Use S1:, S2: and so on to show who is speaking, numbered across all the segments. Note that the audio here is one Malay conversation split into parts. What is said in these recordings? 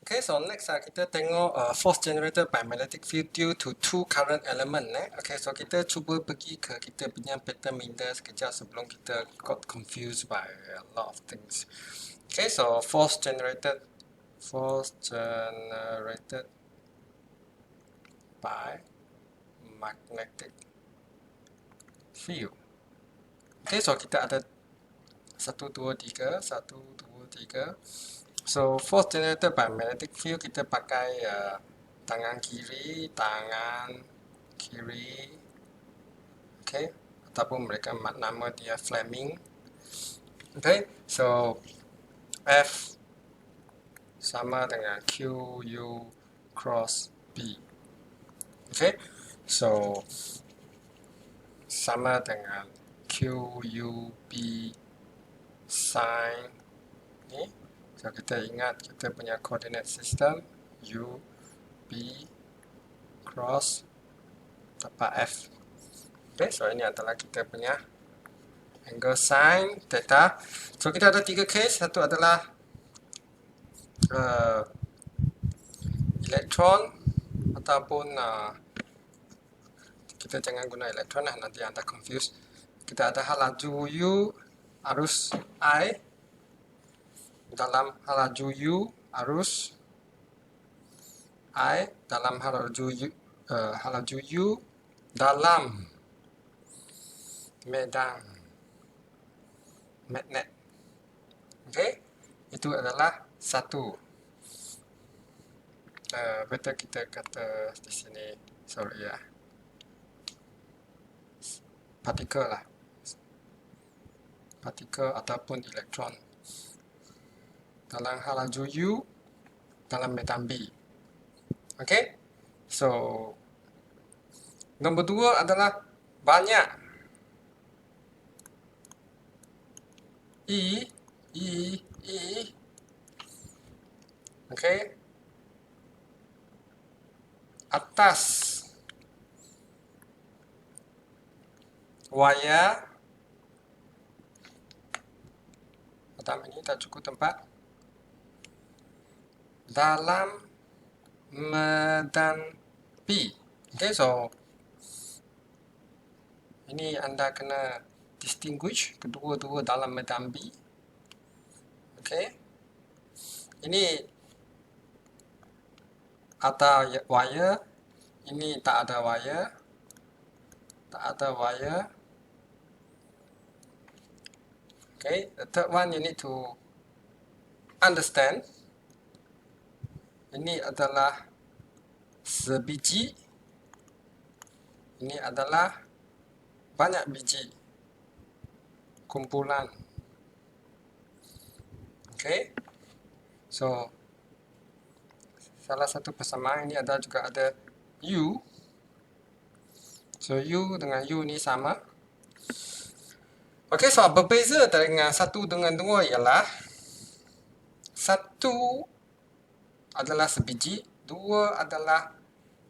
S1: Okay, so next kita tengok force generated by magnetic field due to two current element. Okay, so kita cuba pergi ke kita punya pattern minder sekejap sebelum kita got confused by a lot of things. Okay, so force generated by magnetic field. Okay, so kita ada 1, 2, 3, 1, 2, 3. So force generated by magnetic field kita pakai tangan kiri, okay, ataupun mereka nama dia Fleming. Okay, so F sama dengan QU cross B. Okay, so sama dengan QUB sin ni. So kita ingat kita punya coordinate system U, B, cross tepat F. Okay, so ini adalah kita punya angle sin theta. So kita ada 3 case. Satu adalah elektron ataupun kita jangan guna elektron lah, nanti anda confuse. Kita ada laju U, arus I dalam laju U, arus I dalam laju U dalam medan magnet. Okay, itu adalah satu. Betul kita kata di sini, sorry ya, partikel lah, partikel ataupun elektron dalam laju U dalam medan B. Okay, so nombor 2 adalah banyak E. Okay, atas wire. Pertama ini tak cukup tempat dalam medan B. Okay, so ini anda kena distinguish kedua-dua dalam medan B. Okay, ini ada wire, ini tak ada wire, Okay, the third one you need to understand. Ini adalah sebiji, ini adalah banyak biji, kumpulan. Okay, so salah satu persamaan ini ada juga ada U. So U dengan U ni sama. Okay, so berbeza dengan 1 dengan 2 ialah 1 adalah sebiji, 2 adalah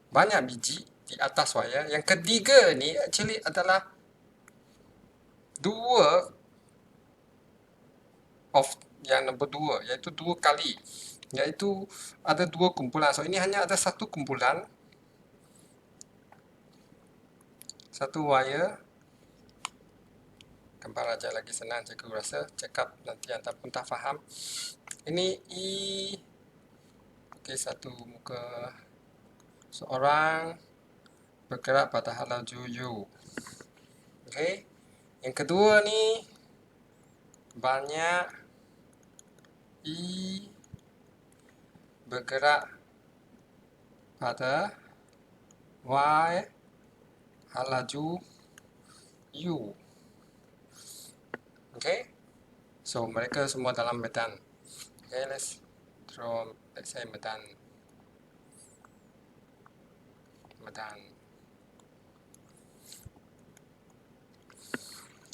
S1: banyak biji di atas wire. Yang ketiga ni actually adalah 2 of yang nombor 2, iaitu 2 kali, iaitu ada 2 kumpulan. So ini hanya ada 1 kumpulan, 1 wire. Gambar aja lagi senang, cikgu rasa cakap nanti anda pun tak faham. Ini E. Okay, satu muka seorang bergerak pada laju U. Okay, yang kedua ni banyak E bergerak pada Y laju U. Okay, so mereka semua dalam medan. Okay, let's say medan.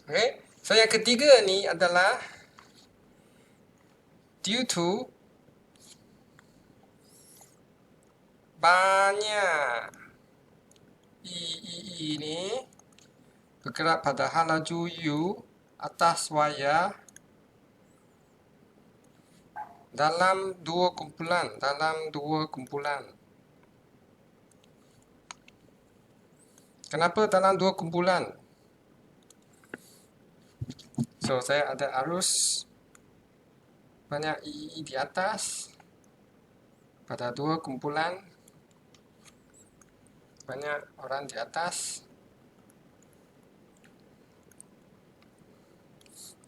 S1: Okay, so yang ketiga ni adalah due to banyak E ni bergerak pada laju U atas wire dalam dua kumpulan. Kenapa dalam dua kumpulan? So, saya ada arus banyak I di atas pada dua kumpulan, banyak orang di atas,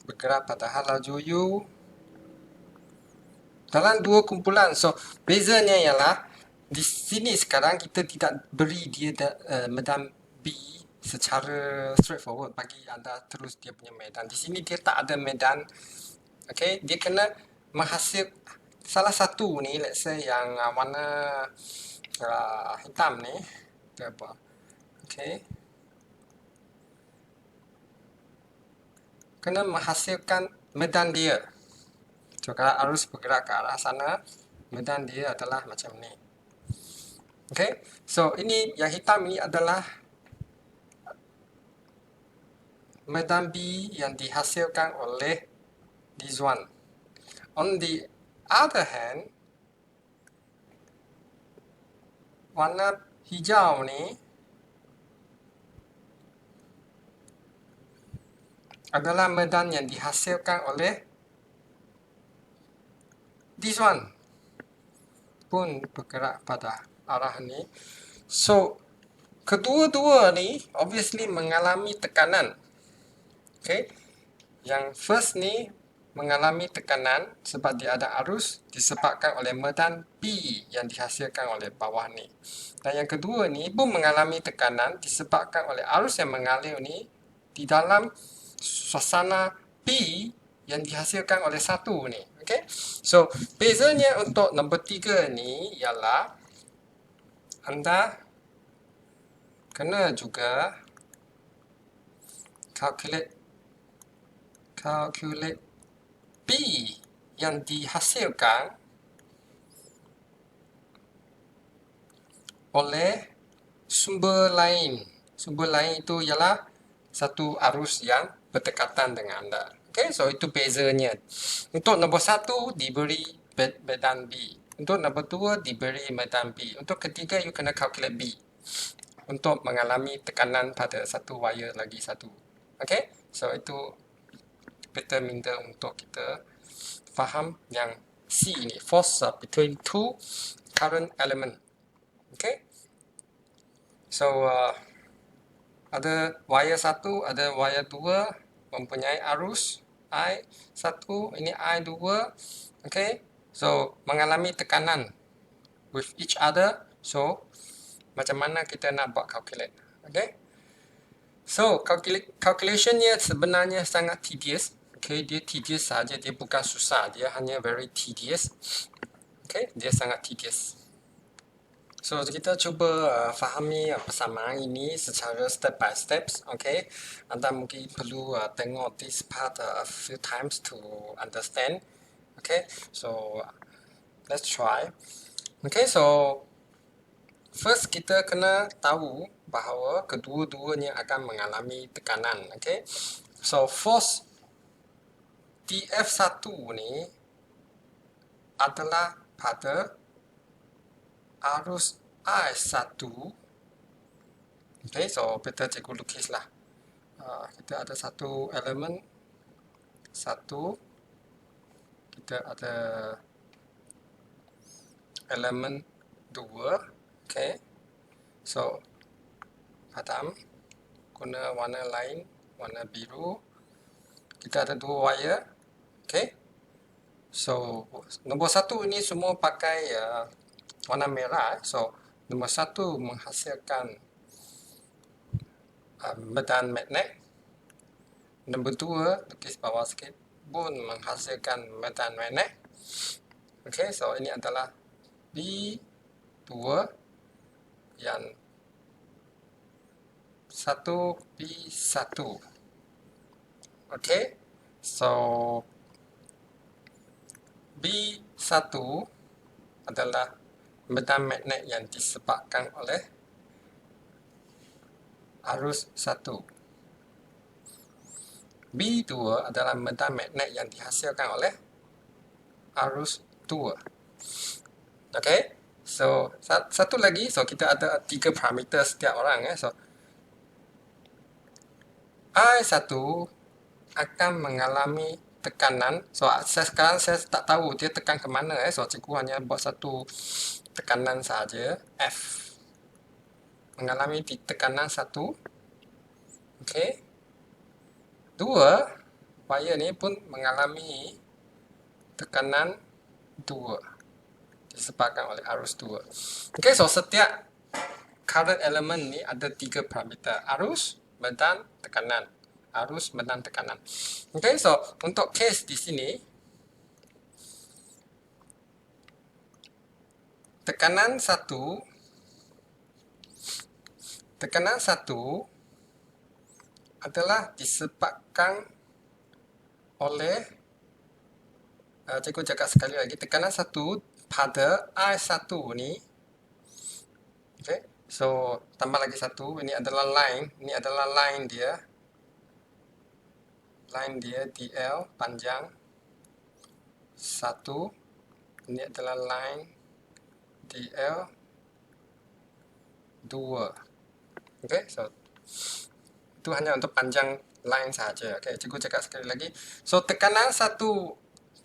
S1: bergerak pada hal laju U dalam dua kumpulan. So, bezanya ialah di sini sekarang kita tidak beri dia medan B secara straightforward, bagi anda terus dia punya medan. Di sini dia tak ada medan. Okay, dia kena menghasil salah satu ni, let's say yang warna hitam ni, dia apa? Okay, kena menghasilkan medan dia. So, kalau arus bergerak ke arah sana, medan dia adalah macam ni. Okay, so ini yang hitam ini adalah medan B yang dihasilkan oleh this one. On the other hand, warna hijau ni adalah medan yang dihasilkan oleh this one, pun bergerak pada arah ni. So, kedua-dua ni obviously mengalami tekanan. Okay, yang first ni mengalami tekanan sebab dia ada arus disebabkan oleh medan P yang dihasilkan oleh bawah ni. Dan yang kedua ni pun mengalami tekanan disebabkan oleh arus yang mengalir ni di dalam suasana P yang dihasilkan oleh satu ni. Okay, so bezanya untuk nombor 3 ni ialah anda kena juga calculate P yang dihasilkan oleh sumber lain. Sumber lain itu ialah satu arus yang berdekatan dengan anda. Okay, so itu bezanya. Untuk nombor 1 diberi medan B. Untuk nombor 2 diberi medan B. Untuk ketiga, you kena calculate B untuk mengalami tekanan pada satu wire lagi satu. Okay, so itu kita minta untuk kita faham yang C ini, force between two current element. Okay, so ada wire 1, ada wire 2 mempunyai arus I1, ini I2. Okay, so mengalami tekanan with each other. So macam mana kita nak buat calculate? Okay, so calculationnya sebenarnya sangat tedious. Okay, dia tedious saja, dia bukan susah, dia hanya very tedious. Okay, dia sangat tedious. So, kita cuba fahami persamaan ini secara step by steps. Okay, anda mungkin perlu tengok this part a few times to understand. Okay, so let's try. Okay, so first kita kena tahu bahawa kedua-duanya akan mengalami tekanan. Okay, so force TF1 ni adalah pada arus I1. Okay, so kita cikgu lukislah. Kita ada satu elemen 1, kita ada elemen 2. Okay, so padam guna warna lain, warna biru. Kita ada 2 wire. Okay, so nombor 1 ini semua pakai warna merah. So nombor 1 menghasilkan medan magnet. Nombor 2, lukis bawah sikit, pun menghasilkan medan magnet. Okay, so ini adalah B2 yang 1 B1. Okay, so B1 adalah medan magnet yang disebabkan oleh arus 1. B2 adalah medan magnet yang dihasilkan oleh arus 2. Okay, so satu lagi, so kita ada 3 parameter setiap orang. So I1 akan mengalami tekanan. So sekarang saya tak tahu dia tekan ke mana. So cikgu hanya buat satu tekanan saja, F. Mengalami di tekanan 1. Okay. 2, wire ni pun mengalami tekanan 2. Disebabkan oleh arus 2. Okay, so setiap current element ni ada 3 parameter. Arus, medan, tekanan. Arus, medan, tekanan. Okay, so untuk case di sini, tekanan 1 adalah disebabkan oleh cikgu cakap sekali lagi, tekanan 1 pada I1 ni. Okay, so tambah lagi satu, ini adalah line, dia. Line dia DL panjang 1. Ini adalah line DL 2. Okay, so itu hanya untuk panjang line saja. Okay, cikgu cakap sekali lagi. So tekanan 1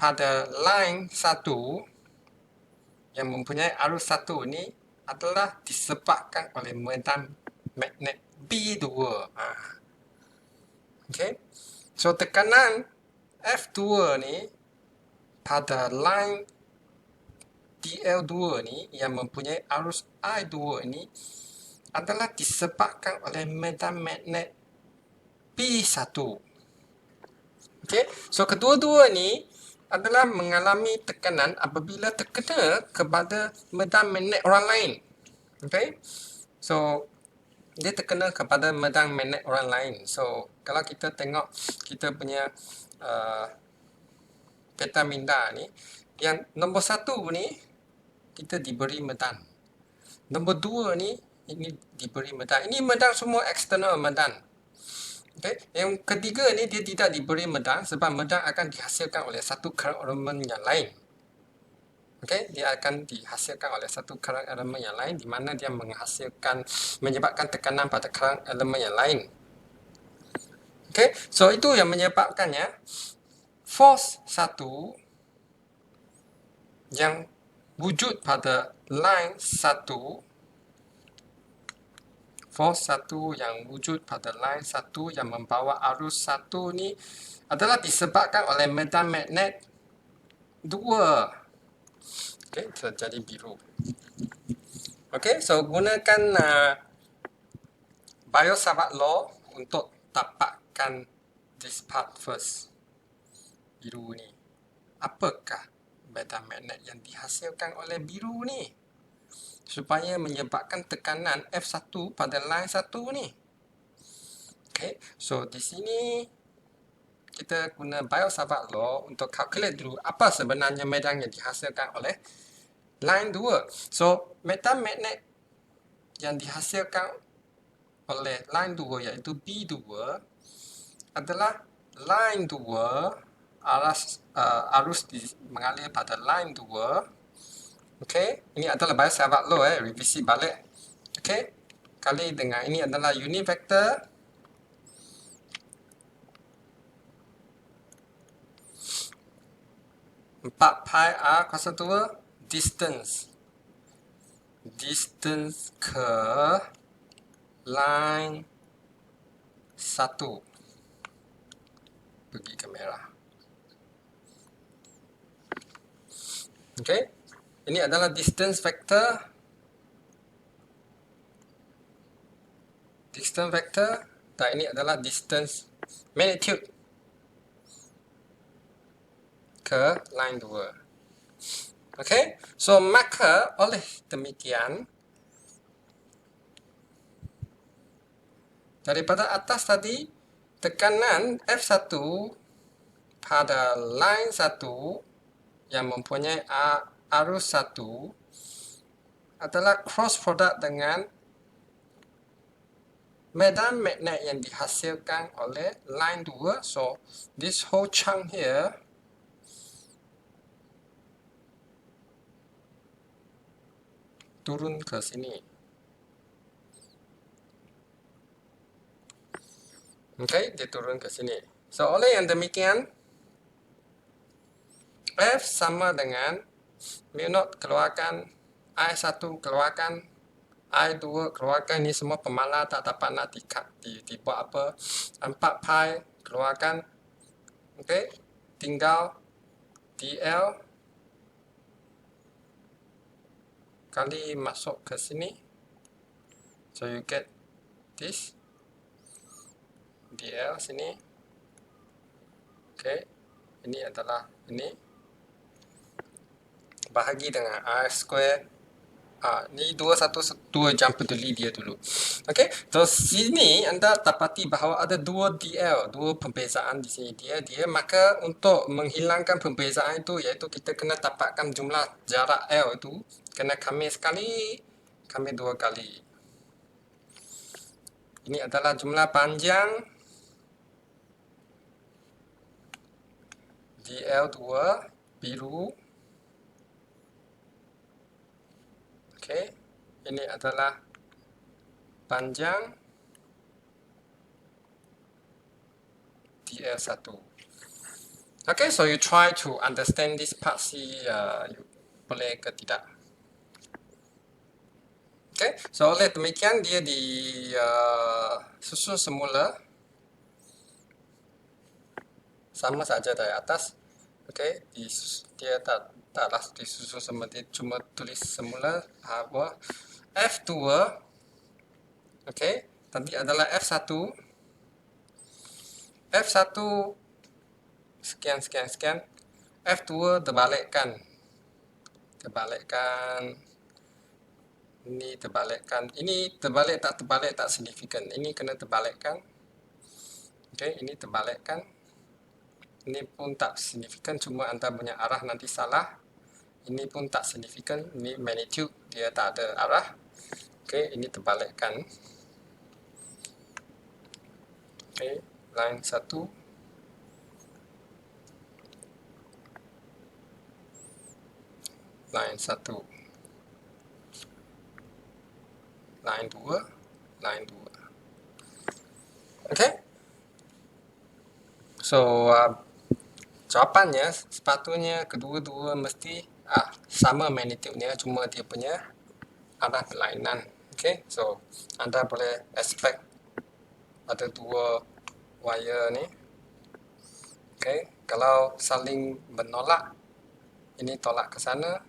S1: pada line 1 yang mempunyai arus 1 ini adalah disebabkan oleh medan magnet B2. Okay, so tekanan F2 ni pada line DL2 ni yang mempunyai arus I2 ini adalah disebabkan oleh medan magnet B1. Okay, so kedua-dua ni adalah mengalami tekanan apabila terkena kepada medan magnet orang lain. Okay, so dia terkena kepada medan magnet orang lain. So kalau kita tengok kita punya peta minda ni, yang nombor 1 ni kita diberi medan, nombor 2 ni ini diberi medan. Ini medan semua eksternal medan. Okay. Yang ketiga ni dia tidak diberi medan sebab medan akan dihasilkan oleh satu current element yang lain. Okay, dia akan dihasilkan oleh satu current elemen yang lain di mana dia menyebabkan tekanan pada current elemen yang lain. Okay, so itu yang menyebabkannya force 1 yang wujud pada line 1, force 1 yang wujud pada line 1 yang membawa arus 1 ni adalah disebabkan oleh medan magnet 2. Okay, jadi biru. Okay, so gunakan Biot-Savart law untuk dapatkan this part first. Biru ni. Apakah medan magnet yang dihasilkan oleh biru ni supaya menyebabkan tekanan F1 pada line 1 ni? Okay, so di sini kita guna Biot-Savart law untuk calculate dulu apa sebenarnya medan yang dihasilkan oleh line 2. So medan magnet yang dihasilkan oleh line 2 iaitu B2 adalah line 2 arus mengalir pada line 2. Okay, ini adalah Biot-Savart law, revisi balik. Okay, kali dengan ini adalah unit vector. Empat pi R kuasa 2 distance ke line 1. Pergi ke merah. Okay, ini adalah distance vector. Dan ini adalah distance magnitude ke line 2. Okay, so maka oleh demikian daripada atas tadi tekanan F1 pada line 1 yang mempunyai arus 1 adalah cross product dengan medan magnet yang dihasilkan oleh line 2. So this whole chunk here turun ke sini. Okey, dia turun ke sini. So, oleh yang demikian, F sama dengan mu naught keluarkan I1 keluarkan I2 keluarkan, ni semua pemalar tak dapat nak dibuat apa. 4 pi keluarkan. Okey, tinggal DL kali masuk ke sini. So you get this DL sini. Okey, ini adalah ini bahagi dengan R square. Ni 212 jam peduli dia dulu. Okey, so sini anda dapati bahawa ada dua DL, dua pembezaan di sini dia, maka untuk menghilangkan pembezaan itu, iaitu kita kena dapatkan jumlah jarak L itu, kena kami sekali, kami dua kali. Ini adalah jumlah panjang DL2 biru. Okey, ini adalah panjang DL1. Okay, so you try to understand this part, see you boleh ke tidak. Okay, so oleh demikian dia susun semula sama saja dari atas. Okay, dia taklah disusun semula, dia cuma tulis semula bahawa F2, okay, tadi adalah F1. F1 sekian. F2 terbalikkan. Ini terbalikkan. Ini terbalik tak signifikan. Ini kena terbalikkan. Okey, ini terbalikkan. Ini pun tak signifikan, cuma anda punya arah nanti salah. Ini pun tak signifikan. Ini magnitude, dia tak ada arah. Okey, ini terbalikkan. Okey, line 1. Line 1, line 2, line 2. Okay, so jawapannya sepatutnya kedua-dua mesti sama magnitude-nya, cuma dia punya arah berlainan. Okay, so anda boleh expect ada dua wire ni. Okay, kalau saling menolak, ini tolak ke sana,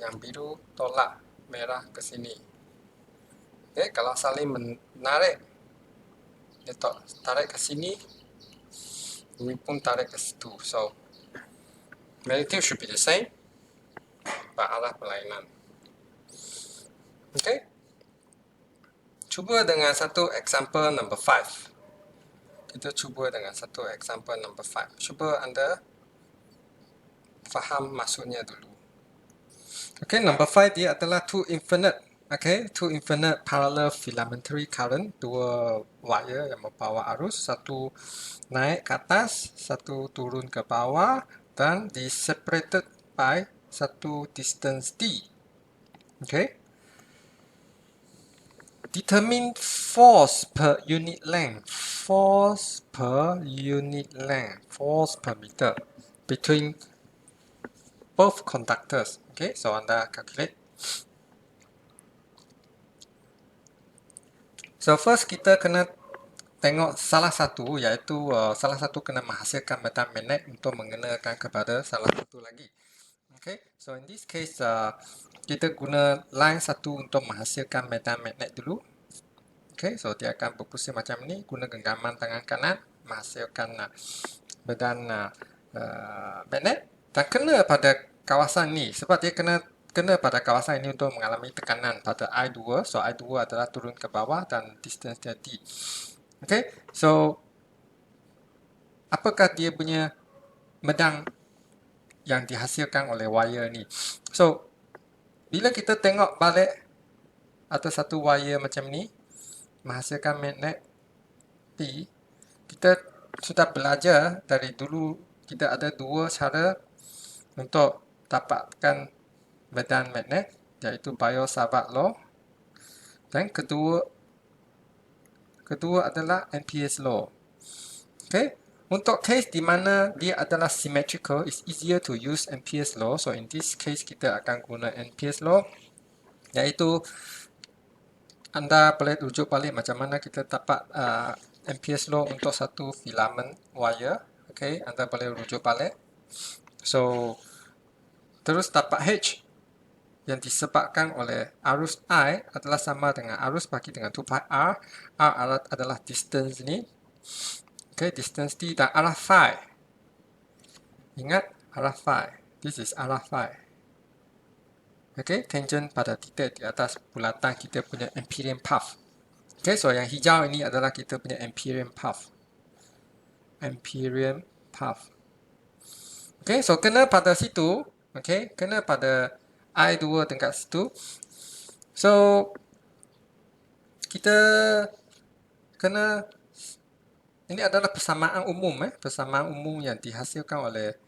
S1: yang biru tolak merah ke sini. Okay, kalau saling menarik, dia tarik ke sini, ini pun tarik ke situ. So magnitude should be the same, but arah berlainan. Okay, cuba dengan satu example number 5. Kita cuba dengan satu example number 5. Cuba anda faham maksudnya dulu. Okay, number 5 dia adalah two infinite parallel filamentary current, dua wire yang membawa arus, satu naik ke atas, satu turun ke bawah, dan di separated by satu distance d. Okay, determine force per unit length, force per meter between both conductors. Okay, so anda calculate. So first kita kena tengok salah satu, iaitu salah satu kena menghasilkan medan magnet untuk mengenakan kepada salah satu lagi. Okay, so in this case kita guna line satu untuk menghasilkan medan magnet dulu. Okay, so dia akan berpusing macam ni, guna genggaman tangan kanan menghasilkan medan magnet, dan kena pada kawasan ni, sebab dia kena pada kawasan ini untuk mengalami tekanan pada I2. So I2 adalah turun ke bawah dan distance dia D. Okay, so apakah dia punya medan yang dihasilkan oleh wire ni? So bila kita tengok balik ada satu wire macam ni menghasilkan magnet P, kita sudah belajar dari dulu, kita ada dua cara untuk dapatkan medan magnet. iaitu Biot-Savart law. Dan kedua adalah Ampere's law. Okay. Untuk case di mana dia adalah symmetrical, it's easier to use Ampere's law. So in this case kita akan guna Ampere's law, iaitu anda boleh rujuk balik macam mana kita dapat Ampere's law untuk satu filament wire. Okay, anda boleh rujuk balik. So terus dapat H yang disebabkan oleh arus I adalah sama dengan arus bagi dengan 2 pi R. R adalah distance ni. Okay, distance T dan arah phi. Ingat, arah phi. This is arah phi. Okay, tangent pada titik di atas bulatan kita punya Amperian path. Okay, so yang hijau ini adalah kita punya Amperian path. Amperian path. Okay, so kena pada situ. Okay, kena pada I2 dekat situ. So, kita kena, ini adalah persamaan umum. Persamaan umum yang dihasilkan oleh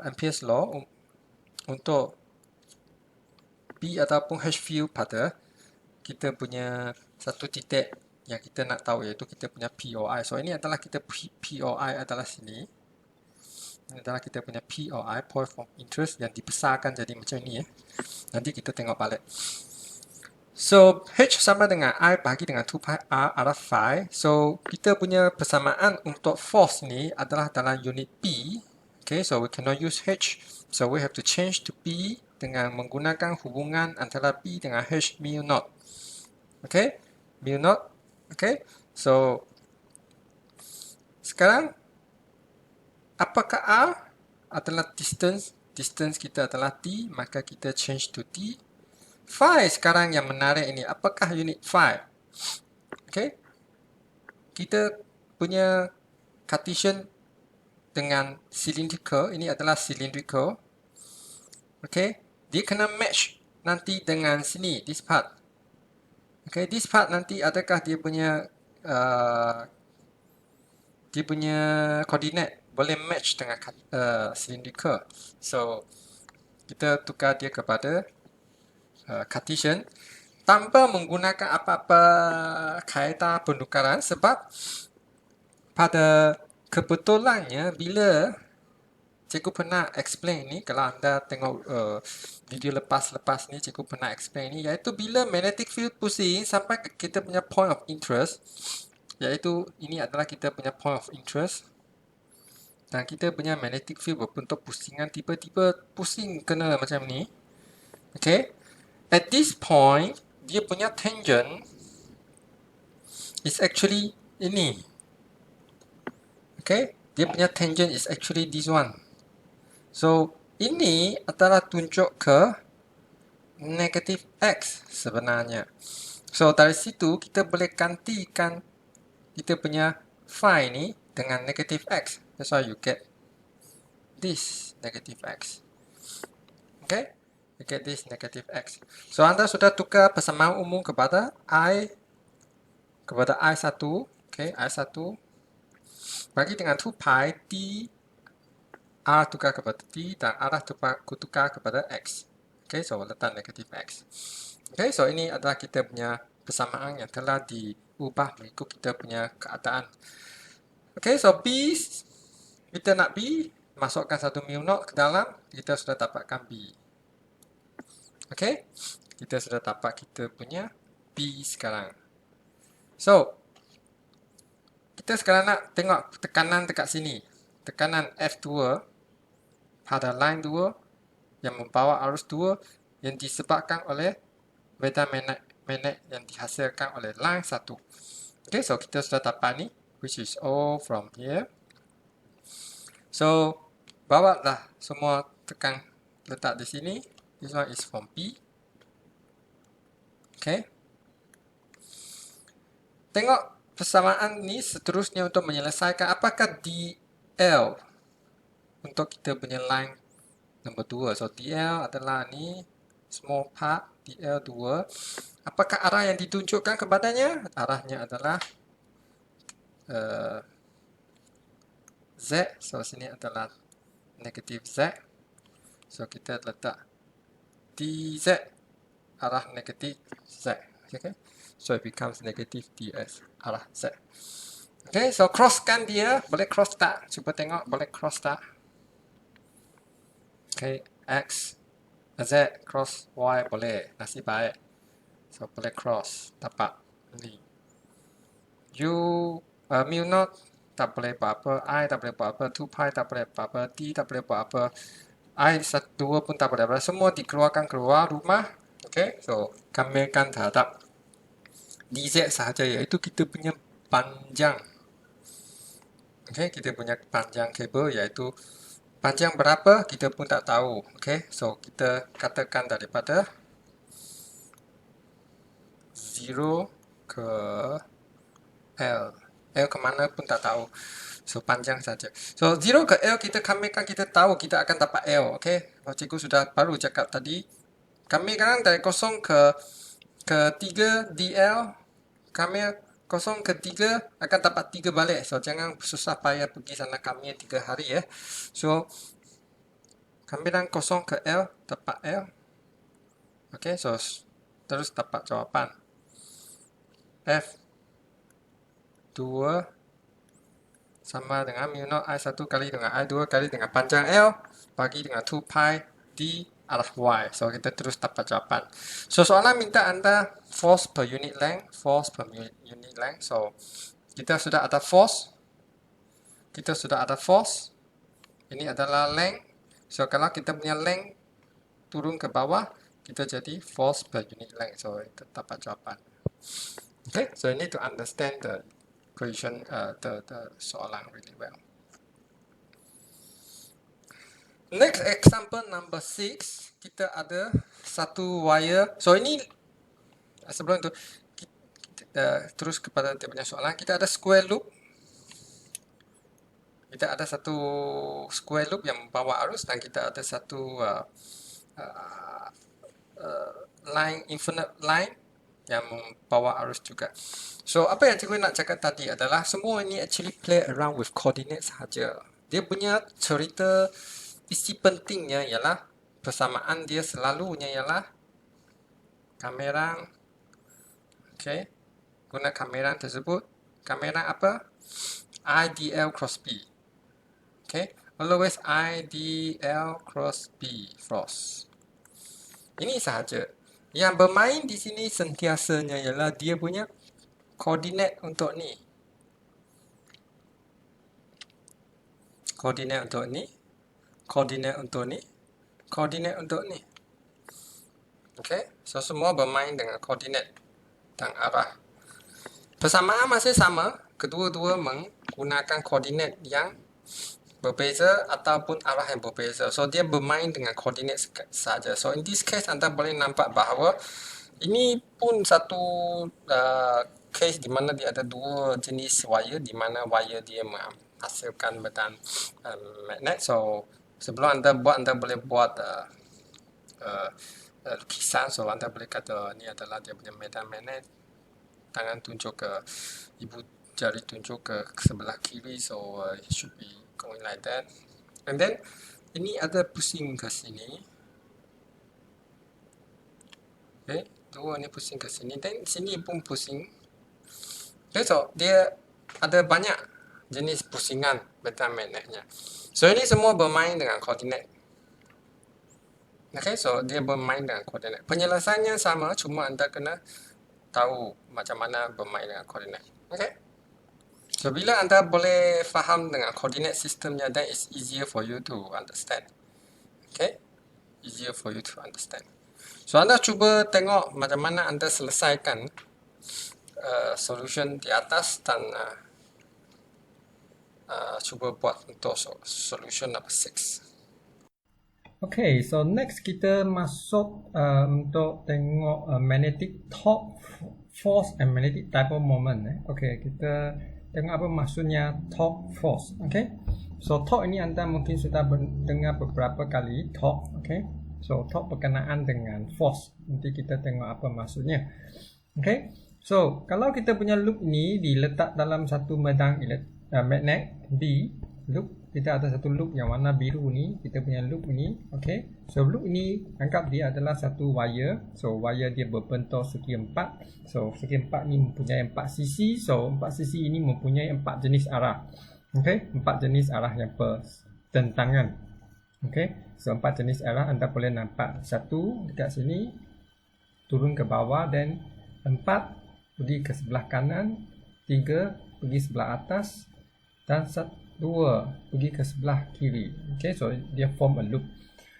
S1: Ampere's law untuk B ataupun H field pada kita punya satu titik yang kita nak tahu, iaitu kita punya POI. So ini adalah kita POI adalah sini. Ini adalah kita punya POI, point of interest, yang dibesarkan jadi macam ni. Nanti kita tengok balik. So H sama dengan I bagi dengan 2 pi R arah phi. So kita punya persamaan untuk force ni adalah dalam unit P. Okay, so we cannot use H. So we have to change to P dengan menggunakan hubungan antara P dengan H mu naught. Okay, mu naught. Okay, so sekarang apakah R adalah distance? Distance kita adalah T, maka kita change to T. Phi sekarang yang menarik ini, apakah unit phi? Okay, kita punya Cartesian dengan cylindrical, ini adalah cylindrical. Okay, dia kena match nanti dengan sini, this part. Okay, this part nanti adakah dia punya coordinate boleh match dengan cylindrical. So kita tukar dia kepada Cartesian tanpa menggunakan apa-apa kaedah penukaran, sebab pada kebetulannya bila cikgu pernah explain ni, kalau anda tengok video lepas-lepas ni, cikgu pernah explain ni, iaitu bila magnetic field pusing sampai kita punya point of interest, iaitu ini adalah kita punya point of interest, dan kita punya magnetic field berbentuk pusingan, tiba-tiba pusing kena macam ni. Okay, at this point dia punya tangent is actually ini. Okay, dia punya tangent is actually this one. So ini adalah tunjuk ke negative X sebenarnya. So dari situ kita boleh gantikan kita punya phi ni dengan negative X. That's why you get this negative X. Okay, you get this negative X. So anda sudah tukar persamaan umum kepada I I1. Okay, I1 bagi dengan 2 pi T R tukar kepada T dan arah tukar kepada X. Okay, so letak negatif X. Okay, so ini adalah kita punya persamaan yang telah diubah mengikut kita punya keadaan. Okay, so B, kita nak B, masukkan satu mu naught ke dalam, kita sudah dapatkan B. Okay, kita sudah dapat kita punya B sekarang. So, kita sekarang nak tengok tekanan dekat sini. Tekanan F2 pada line 2 yang membawa arus 2 yang disebabkan oleh medan magnet yang dihasilkan oleh line 1. Okay, so kita sudah dapat ni, which is O from here. So, bawa lah semua tekan letak di sini. This one is from P. Okay. Tengok persamaan ni seterusnya untuk menyelesaikan apakah DL untuk kita punya line nombor 2. So DL adalah ni small part DL2. Apakah arah yang ditunjukkan kepadanya? Arahnya adalah Z. So sini adalah negatif Z. So kita letak DZ arah negatif Z. Okay, so it becomes negative ds arah Z. Okay, so crosskan dia, boleh cross tak? Cuba tengok, boleh cross tak? Okay, X, Z cross Y boleh, nasib baik. So boleh cross, dapat ni. U, mu naught tak boleh apa-apa, I tak boleh apa-apa, 2 pi tak boleh apa-apa, T tak boleh apa-apa, I 1, 2 pun tak boleh apa-apa, semua dikeluarkan keluar rumah. Okay, so kami akan terhadap dz sahaja, iaitu kita punya panjang. Okay, kita punya panjang kabel iaitu panjang berapa kita pun tak tahu. Okay, so kita katakan daripada 0 ke L. L ke mana pun tak tahu. So panjang saja. So 0 ke L kita kamikan kita tahu kita akan dapat L. Okay, cikgu sudah baru cakap tadi. Kami kan dari 0 ke 3 DL. Kami 0 ke 3 akan dapat 3 balik. So jangan susah payah pergi sana kami 3 hari ya. So kami dan 0 ke L dapat L. Okay, so terus dapat jawapan F 2 sama dengan mu naught I 1 kali dengan I 2 kali dengan panjang L bagi dengan 2 pi D arah Y. So kita terus dapat jawapan. So soalan minta anda force per unit length, force per unit length. So kita sudah ada force. Kita sudah ada force. Ini adalah length. So kalau kita punya length turun ke bawah, kita jadi force per unit length. So kita dapat jawapan. Okay, so you need to understand the equation, the soalan really well. Next example number 6, kita ada satu wire. So ini sebelum itu kita terus kepada dia punya soalan. Kita ada square loop. Kita ada satu square loop yang membawa arus dan kita ada satu line, infinite line yang membawa arus juga. So apa yang cikgu nak cakap tadi adalah semua ini actually play around with coordinates sahaja. Dia punya cerita isi pentingnya ialah persamaan dia selalunya ialah kamera. Okay, guna kamera tersebut. Kamera apa? IDL cross B. Okay, always IDL cross B force. Ini sahaja. Yang bermain di sini sentiasanya ialah dia punya koordinat untuk ni. Koordinat untuk ni. Koordinat untuk ni. Koordinat untuk ni. Okay, so semua bermain dengan koordinat dan arah. Persamaan masih sama. Kedua-dua menggunakan koordinat yang berbeza ataupun arah yang berbeza. So dia bermain dengan koordinat saja. So in this case anda boleh nampak bahawa ini pun satu case di mana dia ada dua jenis wire, di mana wire dia menghasilkan medan magnet. So sebelum anda buat, anda boleh buat lukisan. So anda boleh kata ni adalah dia punya medan magnet. Tangan tunjuk ke, ibu jari tunjuk ke sebelah kiri. So it should be going like that. And then ini ada pusing ke sini. Okay, dua ni pusing ke sini. Dan sini pun pusing. Okay, so dia ada banyak jenis pusingan medan magnetnya. So ini semua bermain dengan koordinat. Okay, so dia bermain dengan koordinat. Penyelesaiannya sama, cuma anda kena tahu macam mana bermain dengan koordinat. Okay. So bila anda boleh faham dengan koordinat sistemnya, then it's easier for you to understand. Okay, easier for you to understand. So anda cuba tengok macam mana anda selesaikan solution di atas dan cuba buat untuk solution number 6.
S2: Okay, so next kita masuk untuk tengok magnetic torque force and magnetic dipole moment. Okay, kita tengok apa maksudnya torque force. Okay, so torque ini anda mungkin sudah dengar beberapa kali torque. Okay, so torque berkenaan dengan force. Nanti kita tengok apa maksudnya. Okay, so kalau kita punya loop ini diletak dalam satu medan magnet B, loop kita ada satu loop yang warna biru ni, kita punya loop ni. Okay, so loop ini anggap dia adalah satu wire. So wire dia berbentuk segi 4. So segi 4 ni mempunyai 4 sisi. So 4 sisi ini mempunyai 4 jenis arah. Okay, 4 jenis arah yang bertentangan. Okay, so 4 jenis arah anda boleh nampak. Satu dekat sini turun ke bawah, dan 4 pergi ke sebelah kanan, 3 pergi sebelah atas, dan 2 pergi ke sebelah kiri. Okay, so dia form a loop.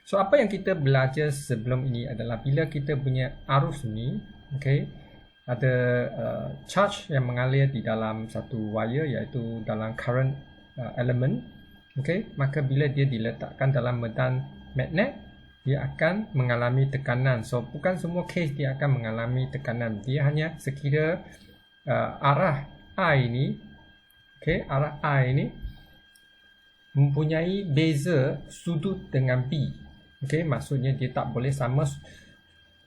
S2: So apa yang kita belajar sebelum ini adalah bila kita punya arus ni, okay, ada charge yang mengalir di dalam satu wire, iaitu dalam current element. Okay, maka bila dia diletakkan dalam medan magnet, dia akan mengalami tekanan. So bukan semua case dia akan mengalami tekanan. Dia hanya sekira arah I ini, okay, arah I ini mempunyai beza sudut dengan B. Okay, maksudnya dia tak boleh sama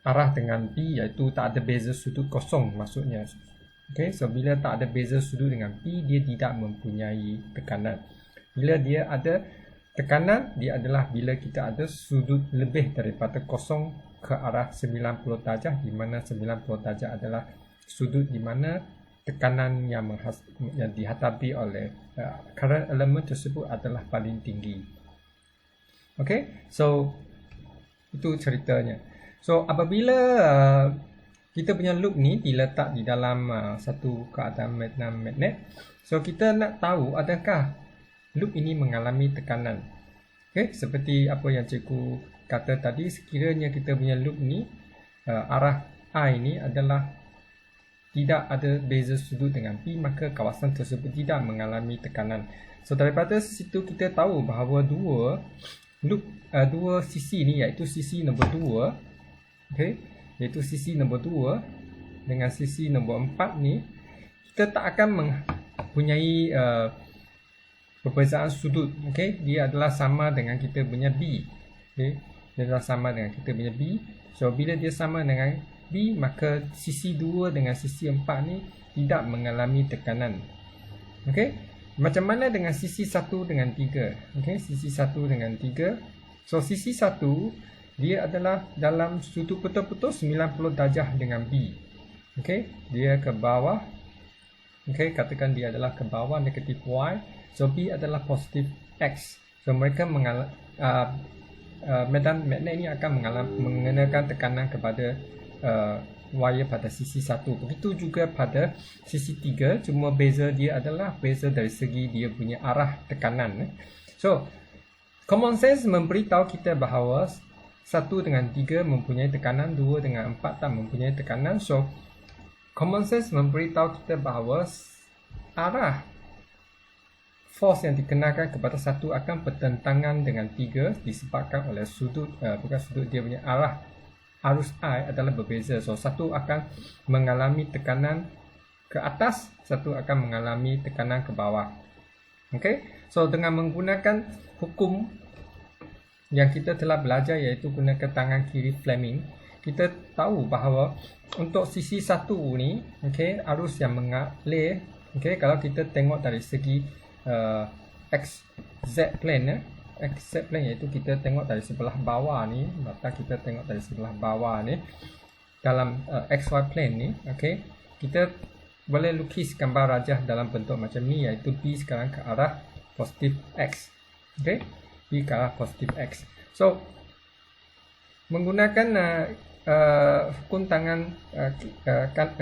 S2: arah dengan B, iaitu tak ada beza sudut kosong maksudnya. Okay, so bila tak ada beza sudut dengan B, dia tidak mempunyai tekanan. Bila dia ada tekanan, dia adalah bila kita ada sudut lebih daripada kosong ke arah 90 darjah, di mana 90 darjah adalah sudut di mana tekanan yang dihadapi oleh current element tersebut adalah paling tinggi. Okay, so itu ceritanya. So apabila kita punya loop ni diletak di dalam satu keadaan magnet, so kita nak tahu adakah loop ini mengalami tekanan. Okay, seperti apa yang cikgu kata tadi, sekiranya kita punya loop ni arah I ni adalah tidak ada beza sudut dengan P, maka kawasan tersebut tidak mengalami tekanan. So daripada situ kita tahu bahawa dua sisi ni, iaitu sisi nombor 2, okay, iaitu sisi nombor 2 dengan sisi nombor 4 ni, kita tak akan mempunyai perbezaan sudut. Okay, dia adalah sama dengan kita punya B. Okay, dia adalah sama dengan kita punya B. So bila dia sama dengan B, maka sisi 2 dengan sisi 4 ni tidak mengalami tekanan. Okay, macam mana dengan sisi 1 dengan 3? Okay, sisi 1 dengan 3. So sisi 1 dia adalah dalam sudut betul-betul 90 darjah dengan B. Okay, dia ke bawah. Okay, katakan dia adalah ke bawah, negatif Y. So B adalah positif X. So mereka medan magnet ini akan mengenakan tekanan kepada wire pada sisi 1. Begitu juga pada sisi 3, cuma beza dia adalah beza dari segi dia punya arah tekanan. So common sense memberitahu kita bahawa 1 dengan 3 mempunyai tekanan, 2 dengan 4 tak mempunyai tekanan. So common sense memberitahu kita bahawa arah force yang dikenakan kepada 1 akan bertentangan dengan 3 disebabkan oleh sudut, bukan sudut, dia punya arah arus I adalah berbeza. So satu akan mengalami tekanan ke atas, satu akan mengalami tekanan ke bawah. Okay, so dengan menggunakan hukum yang kita telah belajar, iaitu gunakan tangan kiri Fleming, kita tahu bahawa untuk sisi 1 ni, okay, arus yang mengalir, okay, kalau kita tengok dari segi XZ plane, XZ plane, iaitu kita tengok dari sebelah bawah ni, mata kita tengok dari sebelah bawah ni dalam XY plane ni, okay, kita boleh lukis gambar rajah dalam bentuk macam ni, iaitu B sekarang ke arah positif X. Okay, B ke arah positif X. So menggunakan hukum tangan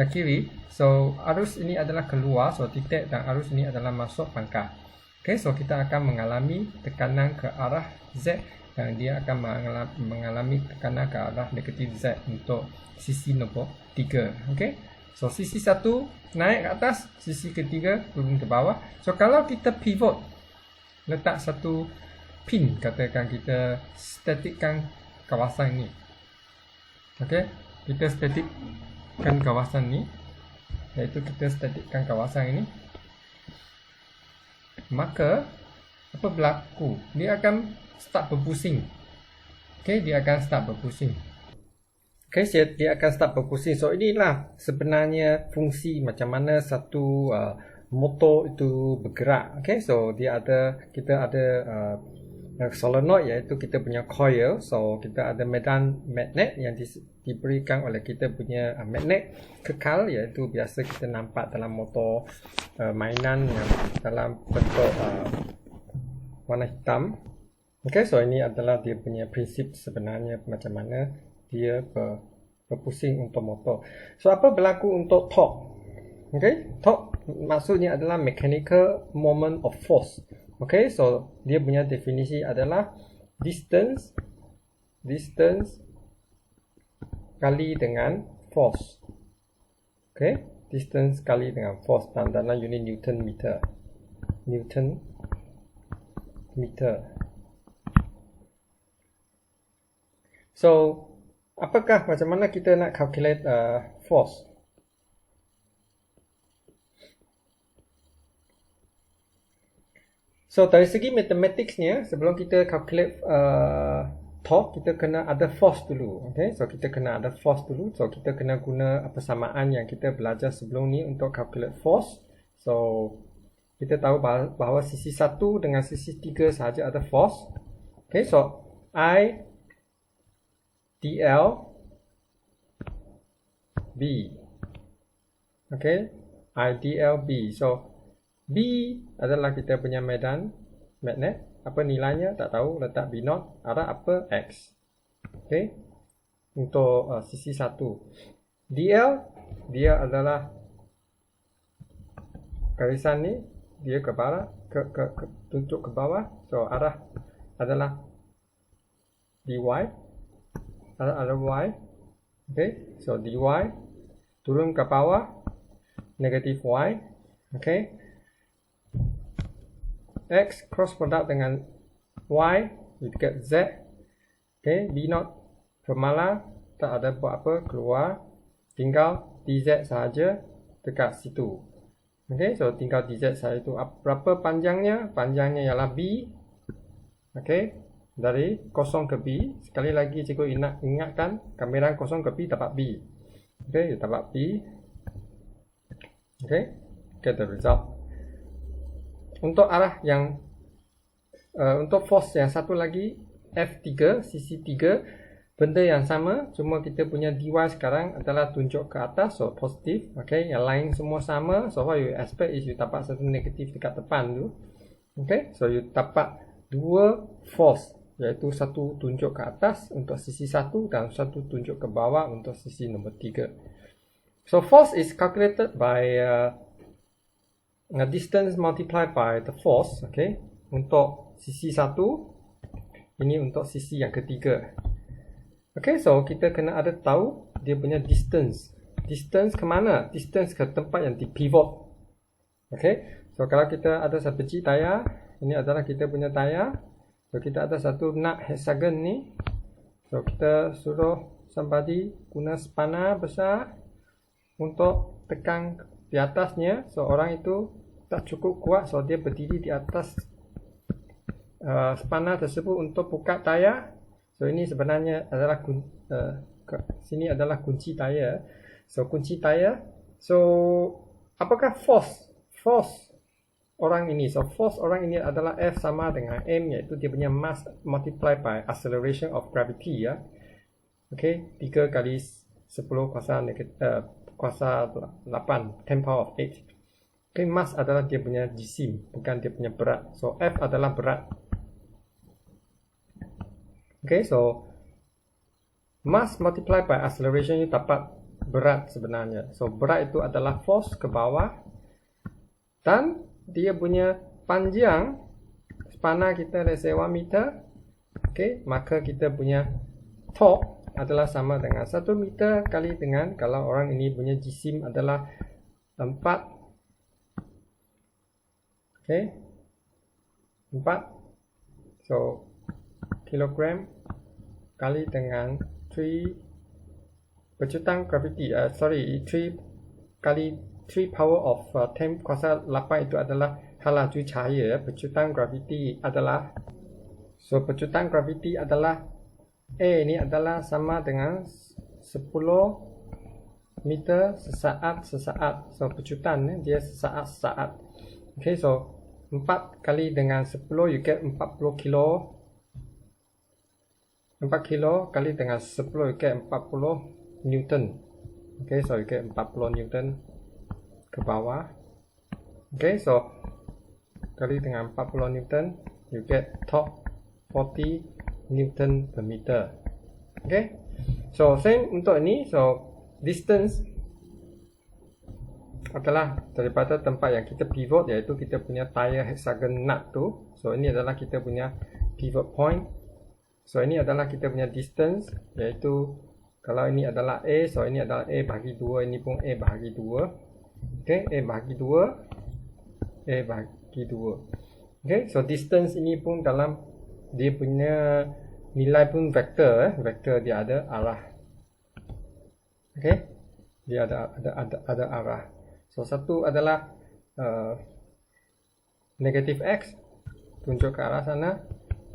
S2: kiri, so arus ini adalah keluar, so titik, dan arus ini adalah masuk pangkal. Okay, so kita akan mengalami tekanan ke arah Z, dan dia akan mengalami tekanan ke arah negatif Z untuk sisi nombor 3. Okay, so sisi 1 naik ke atas, sisi ketiga turun ke bawah. So kalau kita pivot, letak satu pin, katakan kita statikkan kawasan ini. Okay, kita statikkan kawasan ini, iaitu kita statikkan kawasan ini, maka apa berlaku? Dia akan start berpusing. Okay, dia akan start berpusing. Okay, dia akan start berpusing. So inilah sebenarnya fungsi macam mana satu motor itu bergerak. Okay, so kita ada solenoid, iaitu kita punya coil. So kita ada medan magnet yang diberikan oleh kita punya magnet kekal, iaitu biasa kita nampak dalam motor mainan yang dalam bentuk warna hitam. Okay, so ini adalah dia punya prinsip sebenarnya macam mana dia berpusing untuk motor. So apa berlaku untuk torque? Okay, torque maksudnya adalah mechanical moment of force. Okay, so dia punya definisi adalah distance kali dengan force. Okay, distance kali dengan force dalam unit Newton meter. So apakah macam mana kita nak calculate force? So dari segi mathematicsnya, sebelum kita calculate torque, kita kena ada force dulu. Okay, so kita kena ada force dulu. So kita kena guna persamaan yang kita belajar sebelum ni untuk calculate force. So kita tahu bahawa sisi 1 dengan sisi 3 sahaja ada force. Okay, so I dl b. Okay, I dl b. So B adalah kita punya medan magnet. Apa nilainya? Tak tahu. Letak B0. Arah apa? X. Okay. Untuk sisi 1. DL, dia adalah garisan ni. Dia ke bawah. Tunjuk ke bawah. So, arah adalah DY. Arah adalah Y. Okay. So, DY. Turun ke bawah. Negatif Y. Okay. X cross product dengan Y, you get Z. Okay, B0 pemalar, tak ada buat apa, keluar. Tinggal DZ sahaja dekat situ. Okay, so tinggal DZ sahaja itu. Berapa panjangnya? Panjangnya ialah B. Okay, dari 0 ke B. Sekali lagi cikgu ingatkan, kamera 0 ke B dapat B. Okay, you dapat B. Okay, get the result. Untuk arah yang untuk force yang satu lagi F3, sisi 3, benda yang sama, cuma kita punya dy sekarang adalah tunjuk ke atas, so positif. Okay, yang lain semua sama. So what you expect is you dapat satu negatif dekat depan tu. Okay, so you dapat dua force, iaitu satu tunjuk ke atas untuk sisi 1 dan satu tunjuk ke bawah untuk sisi nombor 3. So force is calculated by distance multiplied by the force. Okay, untuk sisi 1, ini untuk sisi yang ketiga. Okay, so kita kena ada tahu dia punya distance. Distance ke mana? Distance ke tempat yang dipivot. Okay, so kalau kita ada sebiji tayar, ini adalah kita punya tayar. So kita ada satu nut hexagon ni. So kita suruh somebody guna spanner besar untuk tekan di atasnya. So orang itu tak cukup kuat, so dia berdiri di atas spanner tersebut untuk buka tayar. So ini sebenarnya adalah sini adalah kunci tayar. So kunci tayar. So apakah force orang ini? So force orang ini adalah F sama dengan M, iaitu dia punya mass multiplied by acceleration of gravity, ya. Okay, 3 kali 10 kuasa 8, 10 power of 8. Okay, mass adalah dia punya jisim, bukan dia punya berat. So F adalah berat. Okay, so mass multiplied by acceleration itu dapat berat sebenarnya. So berat itu adalah force ke bawah, dan dia punya panjang spanner kita let's say 1 meter. Okay, maka kita punya torque adalah sama dengan 1 meter kali dengan, kalau orang ini punya jisim adalah 4. Okay, 4. So kilogram kali dengan 3 pecutan gravity, 3 kali 3 power of 10 kuasa 8 itu adalah halaju cahaya. Pecutan gravity adalah, so pecutan gravity adalah A ini adalah sama dengan 10 meter sesaat. So pecutan dia sesaat. Okay, so 4 kali dengan 10 you get 40 kilo. 4 kilo kali dengan 10 you get 40 Newton. Okay, so you get 40 Newton ke bawah. Okay, so kali dengan 40 Newton you get top 40 Newton per meter. Okay, so same untuk ini. So distance adalah daripada tempat yang kita pivot, iaitu kita punya tire hexagon nut tu. So ini adalah kita punya pivot point. So ini adalah kita punya distance, iaitu kalau ini adalah A, so ini adalah A bahagi 2, ini pun A bahagi 2. Okay, A bahagi 2, A bahagi 2. Okay, so distance ini pun dalam dia punya nilai pun vektor, vektor dia ada arah. Okay, dia ada arah. So satu adalah negatif X, tunjuk ke arah sana,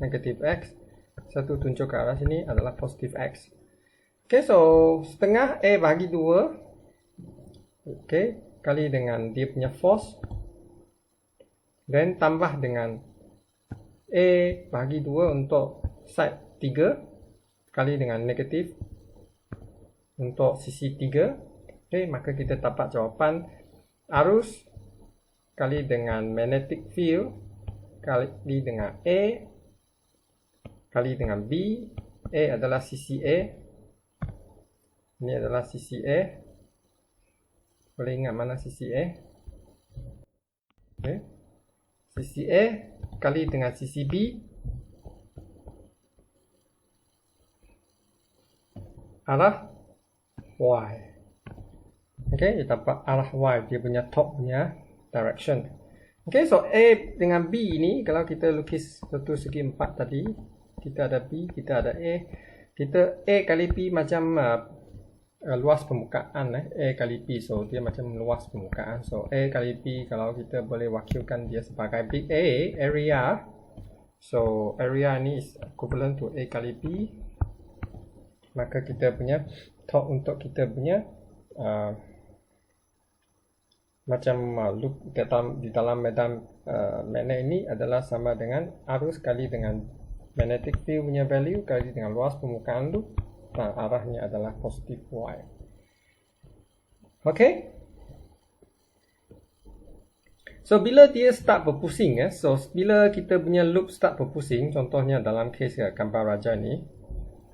S2: negatif X. Satu tunjuk ke arah sini adalah positif X. Okay, so setengah A bahagi 2. Okay, kali dengan dia punya force. Dan tambah dengan A bahagi 2 untuk side 3. Kali dengan negatif untuk sisi 3. Okay, maka kita dapat jawapan arus kali dengan magnetic field kali dengan A kali dengan B. A adalah sisi A. Ini adalah sisi A. Boleh ingat mana sisi A? Okay. Sisi A kali dengan sisi B. Arah Y. Okay, kita dapat arah Y, dia punya top punya direction. Okay, so A dengan B ini, kalau kita lukis satu segi 4 tadi, kita ada B, kita ada A. Kita A kali B macam luas permukaan. A kali B, so dia macam luas permukaan. So A kali B, kalau kita boleh wakilkan dia sebagai big A, area. So area ni is equivalent to A kali B. Maka kita punya top untuk kita punya macam loop di dalam medan magnet ini adalah sama dengan arus kali dengan magnetic field punya value kali dengan luas permukaan loop, dan arahnya adalah positif Y. Okay, so bila dia start berpusing, so bila kita punya loop start berpusing, contohnya dalam case gambar raja ni,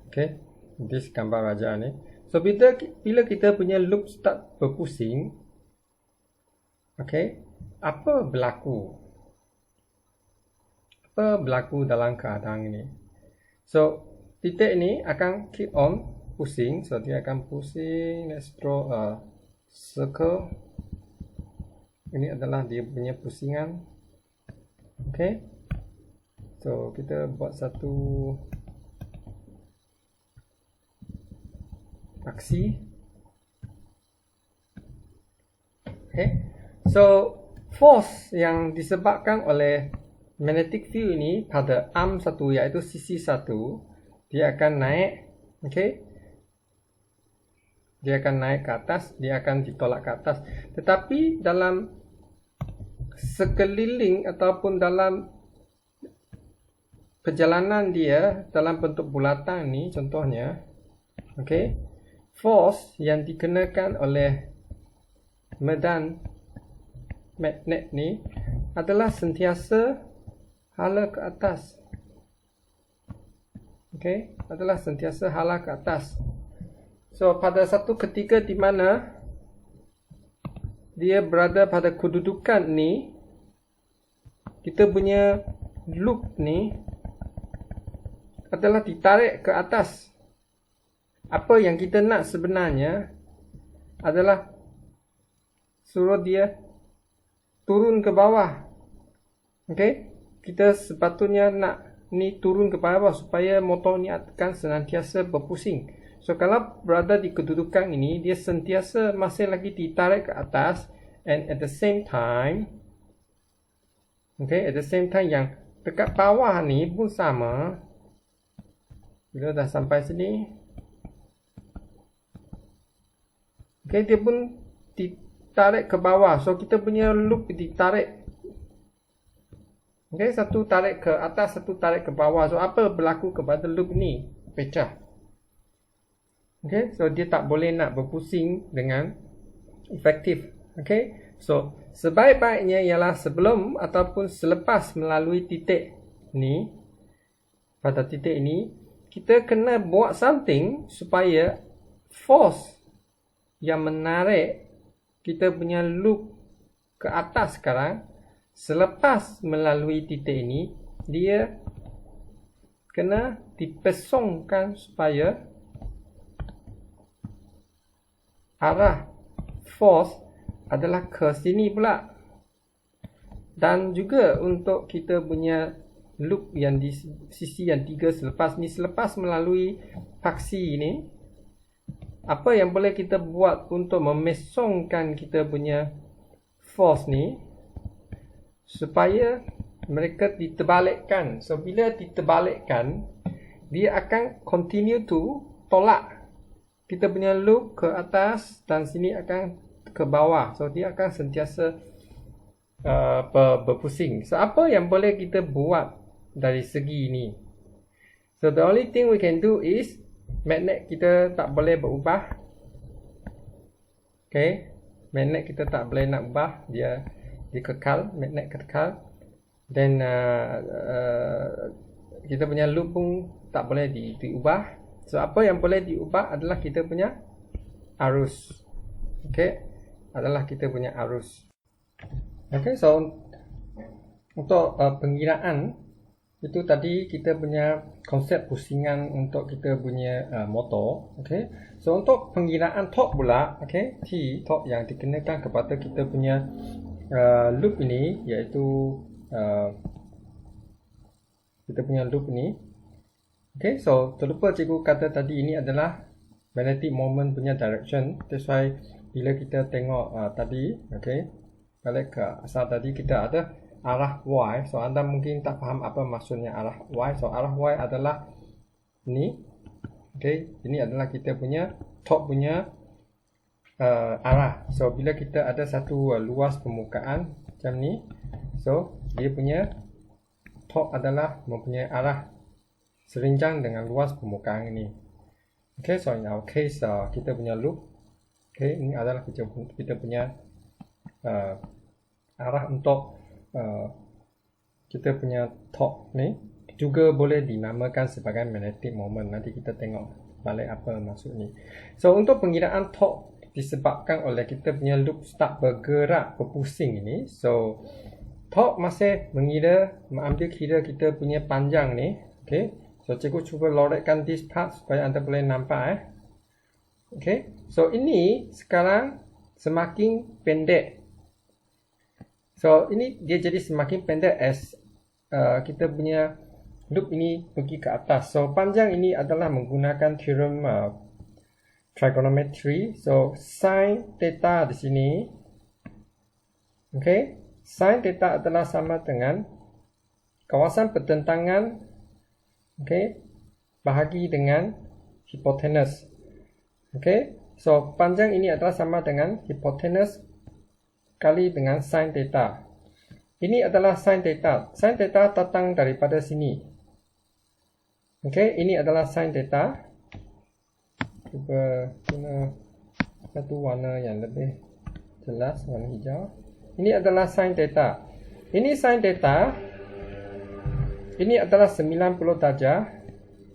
S2: okay, this gambar raja ni, so bila kita punya loop start berpusing, okay, apa berlaku dalam keadaan ini? So titik ini akan keep on pusing. So dia akan pusing. Let's draw a circle. Ini adalah dia punya pusingan. Okay, so kita buat satu aksi. Okay, so force yang disebabkan oleh magnetic field ini pada arm satu, iaitu sisi satu, dia akan naik. Okay, dia akan naik ke atas, dia akan ditolak ke atas. Tetapi dalam sekeliling ataupun dalam perjalanan dia dalam bentuk bulatan ni, contohnya, okay, force yang dikenakan oleh medan magnet ni adalah sentiasa hala ke atas. Okay, adalah sentiasa hala ke atas. So pada satu ketika di mana dia berada pada kedudukan ni, kita punya loop ni adalah ditarik ke atas. Apa yang kita nak sebenarnya adalah suruh dia turun ke bawah. Okay, kita sepatutnya nak ni turun ke bawah supaya motor ni akan senantiasa berpusing. So kalau berada di kedudukan ini, dia sentiasa masih lagi ditarik ke atas, and at the same time, okay, at the same time yang dekat bawah ni pun sama. Bila dah sampai sini, Okay, dia pun ditarik ke bawah. So kita punya loop ditarik. Okay, satu tarik ke atas, satu tarik ke bawah. So apa berlaku kepada loop ni? Pecah. Okay, so dia tak boleh nak berpusing dengan efektif. Okay, so sebaik-baiknya ialah sebelum ataupun selepas melalui titik ni, pada titik ini, kita kena buat something supaya force yang menarik kita punya loop ke atas sekarang, selepas melalui titik ini, dia kena dipesongkan supaya arah force adalah ke sini pula. Dan juga untuk kita punya loop yang di sisi yang 3 selepas ni, selepas melalui paksi ini, apa yang boleh kita buat untuk memesongkan kita punya force ni supaya mereka diterbalikkan. So bila diterbalikkan, dia akan continue to tolak kita punya loop ke atas dan sini akan ke bawah. So dia akan sentiasa berpusing. So apa yang boleh kita buat dari segi ini? So the only thing we can do is magnet kita tak boleh berubah. Okay, magnet kita tak boleh nak ubah, dia kekal, magnet kekal. Then kita punya loop pun tak boleh diubah. So apa yang boleh diubah adalah kita punya arus. Okay, adalah kita punya arus. Okay, so untuk pengiraan itu tadi kita punya konsep pusingan untuk kita punya motor. Okay, so untuk pengiraan torque pula, okay, T torque yang dikenakan kepada kita punya loop ini, iaitu kita punya loop ini. Okay, so terlupa cikgu kata tadi ini adalah magnetic moment punya direction. That's why bila kita tengok tadi, okay, balik ke asal tadi, kita ada arah Y. So anda mungkin tak faham apa maksudnya arah Y. So arah Y adalah ni. Okay, ini adalah kita punya torque punya arah. So bila kita ada satu luas permukaan macam ni, so dia punya torque adalah mempunyai arah serinjang dengan luas permukaan ini. Okay, so in our case kita punya loop, okay, ini adalah kita punya arah untuk kita punya torque ni. Juga boleh dinamakan sebagai magnetic moment. Nanti kita tengok balik apa maksud ni. So untuk pengiraan torque disebabkan oleh kita punya loop start bergerak, berpusing ini. So torque masih mengambil kira kita punya panjang ni. Okay, so cikgu cuba loretkan this part supaya anda boleh nampak. Okay, so ini sekarang semakin pendek. So ini dia jadi semakin pendek as kita punya loop ini pergi ke atas. So panjang ini adalah menggunakan theorem trigonometry. So sin theta di sini, okay, sin theta adalah sama dengan kawasan pertentangan, okay, bahagi dengan hipotenus. Okay, so panjang ini adalah sama dengan hipotenus kali dengan sin theta. Ini adalah sin theta. Sin theta datang daripada sini. Okay, ini adalah sin theta. Cuba guna satu warna yang lebih jelas, warna hijau. Ini adalah sin theta. Ini sin theta. Ini adalah 90 darjah.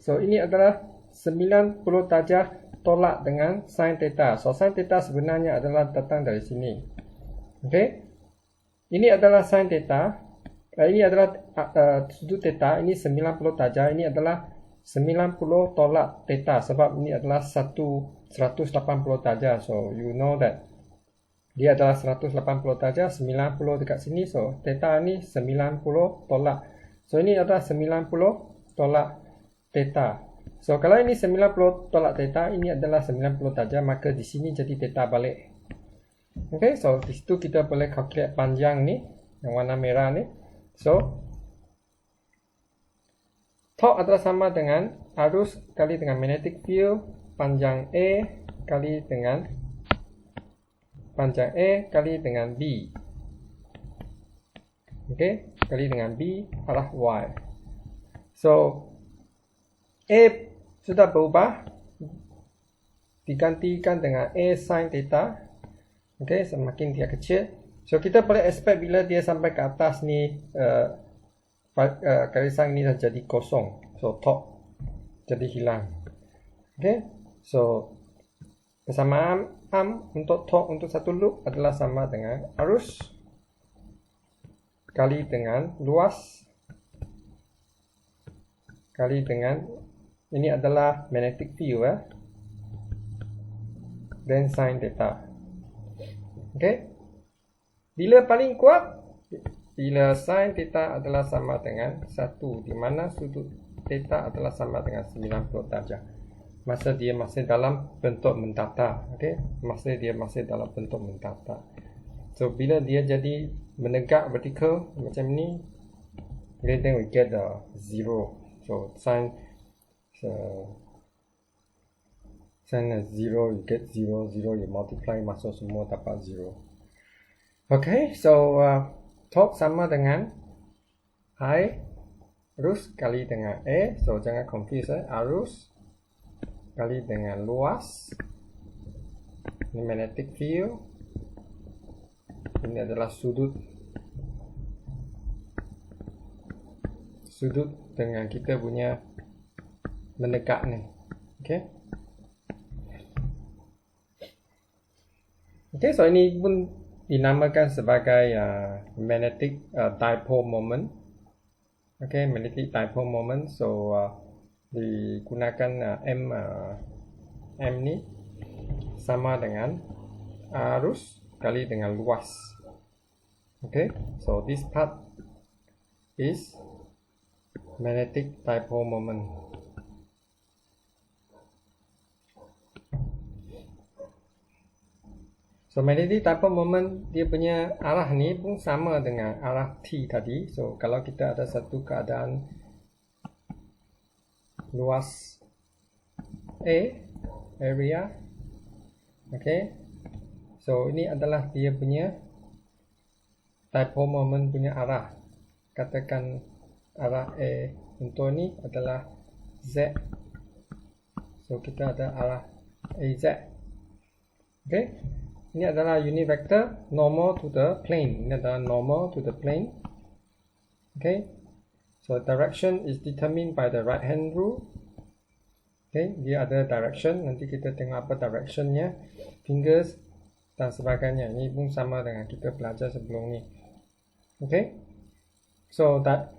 S2: So ini adalah 90 darjah tolak dengan sin theta. So sin theta sebenarnya adalah datang dari sini. Okay, ini adalah sin theta. Ini adalah sudut theta. Ini 90 darjah. Ini adalah 90 tolak theta, sebab ini adalah 180 darjah. So you know that dia adalah 180 darjah, 90 dekat sini. So theta ni 90 tolak. So ini adalah 90 tolak theta. So kalau ini 90 tolak theta, ini adalah 90 darjah, maka di sini jadi theta balik. Okay, so di situ kita boleh calculate panjang ni, yang warna merah ni. So torque adalah sama dengan arus kali dengan magnetic field, panjang A kali dengan panjang A kali dengan B. Okay, kali dengan B arah Y. So, A sudah berubah, digantikan dengan A sin theta. Okay, semakin dia kecil. So, kita boleh expect bila dia sampai ke atas ni, garisan ini dah jadi kosong. So, top jadi hilang. Okay, so persamaan untuk torque untuk satu loop adalah sama dengan arus kali dengan luas kali dengan, ini adalah magnetic field dan sin theta. Okay, bila paling kuat, bila sin theta adalah sama dengan 1, di mana sudut theta adalah sama dengan 90 darjah. Masa dia masih dalam bentuk mentata. Okay, masa dia masih dalam bentuk mentata. So, bila dia jadi menegak vertical macam ni, then we get the 0. So, sin 0, you get 0, 0, you multiply, masuk semua dapat 0. Okay, so torque sama dengan I arus kali dengan A. So, jangan confuse arus kali dengan luas. Ini magnetic field. Ini adalah sudut dengan kita punya menegak ni. Okay. Okay, so ini pun dinamakan sebagai magnetic dipole moment. Okay, magnetic dipole moment. So digunakan M ni sama dengan arus kali dengan luas. Okay, so this part is magnetic dipole moment. So magnetic dipole moment dia punya arah ni pun sama dengan arah T tadi. So kalau kita ada satu keadaan luas A, area. Okay, so ini adalah dia punya dipole moment punya arah. Katakan arah A untuk ni adalah Z. So kita ada arah AZ. Okay, ini adalah unit vector normal to the plane. Ini adalah normal to the plane. Okay, so direction is determined by the right hand rule. Okay, dia ada direction. Nanti kita tengok apa directionnya, fingers dan sebagainya. Ini pun sama dengan kita belajar sebelum ni. Okay, so that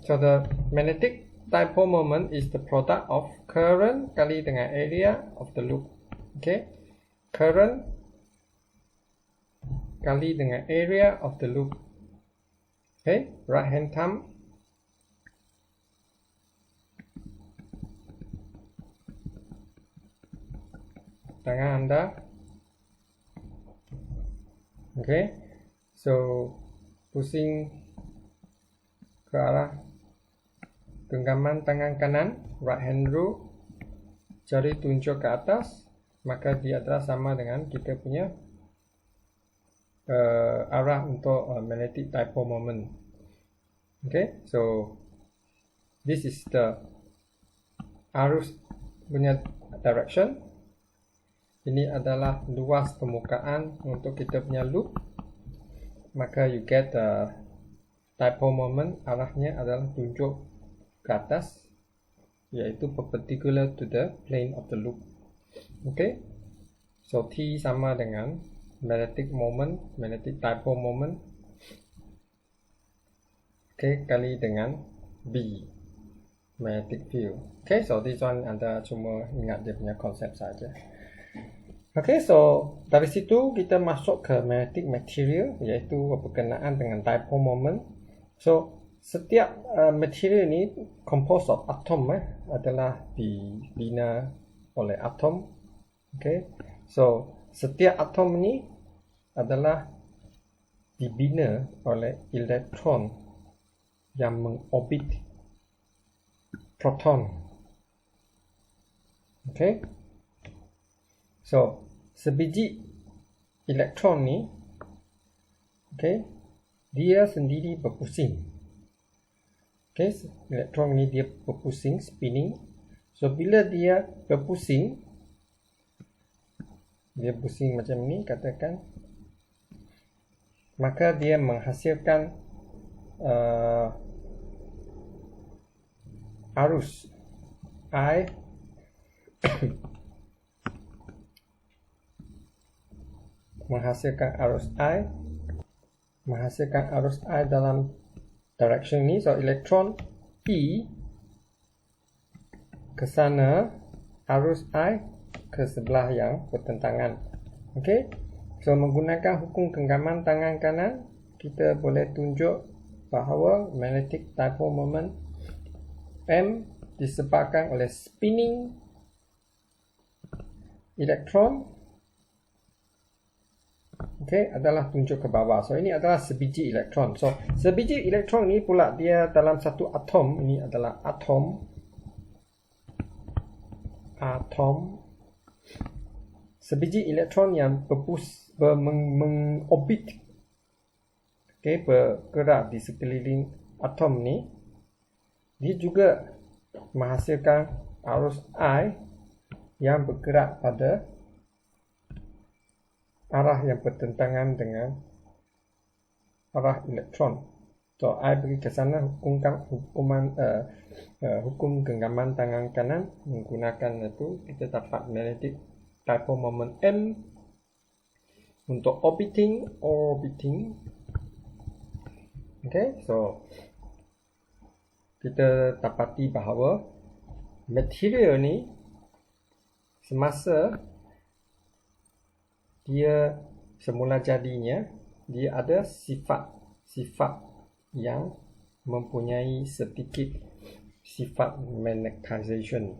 S2: so the magnetic dipole moment is the product of current kali dengan area of the loop. Okay, current kali dengan area of the loop. Okay, right hand thumb. Tangan anda. Okay, so pusing ke arah genggaman tangan kanan, right hand rule, jari tunjuk ke atas, maka dia adalah sama dengan kita punya arah untuk magnetic dipole moment. Okay, so this is the arus punya direction. Ini adalah luas permukaan untuk kita punya loop. Maka you get the dipole moment, arahnya adalah tunjuk ke atas, iaitu perpendicular to the plane of the loop. Okay, so T sama dengan magnetic moment, magnetic dipole moment, okay, kali dengan B, magnetic field. Okay, so this one anda cuma ingat dia punya konsep saja. Okay, so dari situ kita masuk ke magnetic material, iaitu berkenaan dengan dipole moment. So setiap material ni composed of atom adalah dibina oleh atom. Okay, so setiap atom ni adalah dibina oleh elektron yang mengorbit proton. Okay, so sebiji elektron ni, okay, dia sendiri berpusing. Okay, elektron ni dia berpusing, spinning. So bila dia berpusing, dia pusing macam ni katakan, maka dia menghasilkan arus I menghasilkan arus I dalam direction ni. So elektron E ke sana, arus I ke sebelah yang bertentangan. Okay, so menggunakan hukum genggaman tangan kanan, kita boleh tunjuk bahawa magnetic dipole moment M disebabkan oleh spinning elektron, okay, adalah tunjuk ke bawah. So ini adalah sebiji elektron. So sebiji elektron ni pula dia dalam satu atom. Ini adalah atom. Sebiji elektron yang mengorbit, okay, bergerak di sekeliling atom ni, dia juga menghasilkan arus I yang bergerak pada arah yang bertentangan dengan arah elektron. So I pergi ke sana, hukum genggaman tangan kanan, menggunakan itu kita dapat magnetic dipole moment M untuk orbiting. Okay, so kita dapati bahawa material ni semasa dia semula jadinya, dia ada sifat yang mempunyai sedikit sifat magnetization.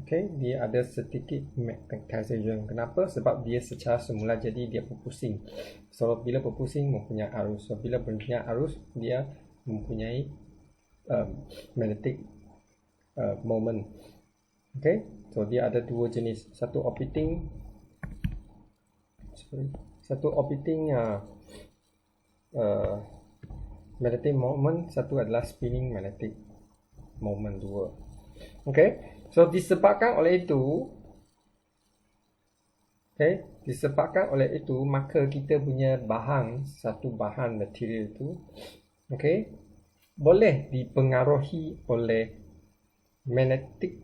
S2: Okay, dia ada sedikit magnetization. Kenapa? Sebab dia secara semula jadi dia berpusing. So bila berpusing mempunyai arus. So bila mempunyai arus, dia mempunyai magnetic moment. Okay, so dia ada dua jenis. Satu orbiting magnetic moment, satu adalah spinning magnetic moment, dua. Okay, so disebabkan oleh itu, maka kita punya satu bahan material itu, okay, boleh dipengaruhi oleh magnetik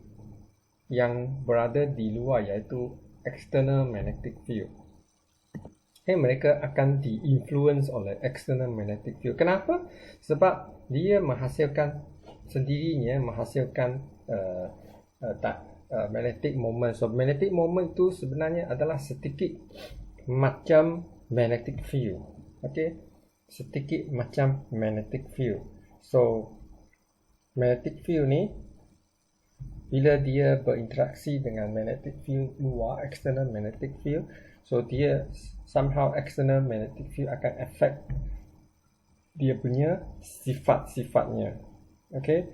S2: yang berada di luar, iaitu external magnetic field. Okay, mereka akan di-influence oleh external magnetic field. Kenapa? Sebab dia menghasilkan magnetic moment. So magnetic moment itu sebenarnya adalah sedikit macam magnetic field. Okay, sedikit macam magnetic field. So magnetic field ni, bila dia berinteraksi dengan magnetic field luar, external magnetic field, so dia somehow external magnetic field akan affect dia punya sifat-sifatnya. Okay,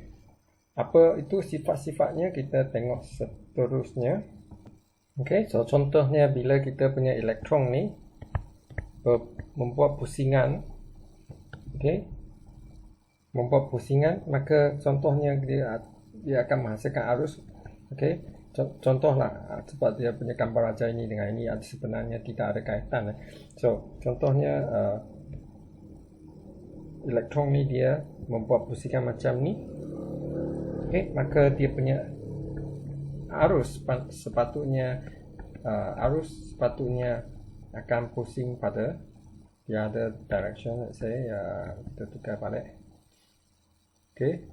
S2: apa itu sifat-sifatnya, kita tengok seterusnya. Okay, so contohnya bila kita punya elektron ni membuat pusingan, okay, maka contohnya dia akan menghasilkan arus. Okay, contohlah, sebab dia punya gambar aja ini dengan ini sebenarnya tidak ada kaitan. So contohnya elektron ni dia membuat pusingan macam ni. Okay, maka dia punya arus sepatutnya akan pusing pada the other direction. Let's say kita tukar balik. Okay,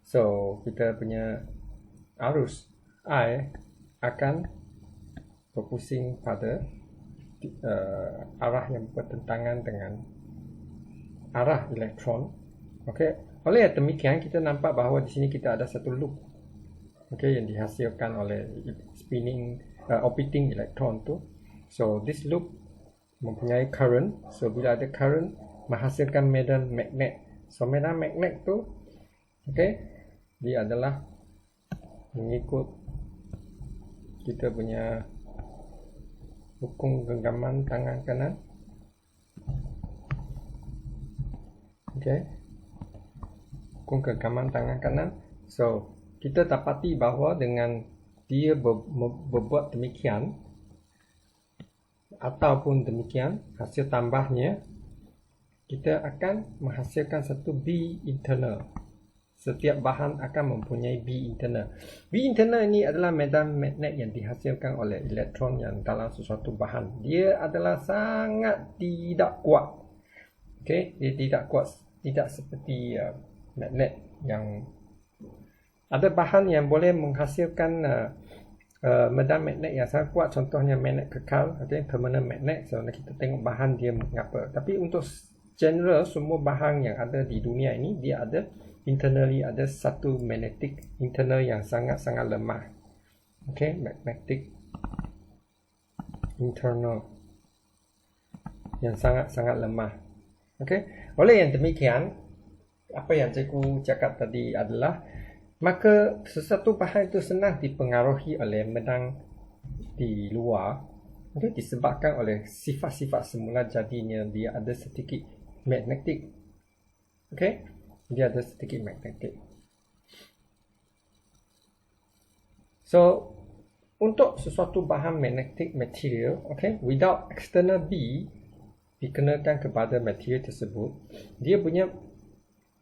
S2: so kita punya arus I akan berpusing pada arah yang bertentangan dengan arah elektron. Okay, oleh demikian kita nampak bahawa di sini kita ada satu loop, okay, yang dihasilkan oleh spinning orbiting elektron tu. So this loop mempunyai current. So bila ada current, menghasilkan medan magnet. So medan magnet tu, okay, dia adalah mengikut kita punya hukum genggaman tangan kanan. Okay, hukum genggaman tangan kanan. So kita dapati bahawa dengan dia berbuat demikian ataupun demikian, hasil tambahnya kita akan menghasilkan satu B internal. Setiap bahan akan mempunyai B internal. B internal ini adalah medan magnet yang dihasilkan oleh elektron yang dalam sesuatu bahan. Dia adalah sangat tidak kuat. Okay, dia tidak kuat, tidak seperti magnet yang ada bahan yang boleh menghasilkan medan magnet yang sangat kuat. Contohnya magnet kekal, okay, permanent magnet. So kita tengok bahan dia mengapa. Tapi untuk general semua bahan yang ada di dunia ini, dia ada internally ada satu magnetic internal yang sangat-sangat lemah. Okay, magnetic internal yang sangat-sangat lemah. Okay, oleh yang demikian, apa yang cikgu cakap tadi adalah, maka sesuatu bahan itu senang dipengaruhi oleh medan di luar. Okay, disebabkan oleh sifat-sifat semula jadinya dia ada sedikit magnetic. Okay, dia ada sedikit magnetic. So untuk sesuatu bahan magnetic material, okay, without external B dikenakan kepada material tersebut, dia punya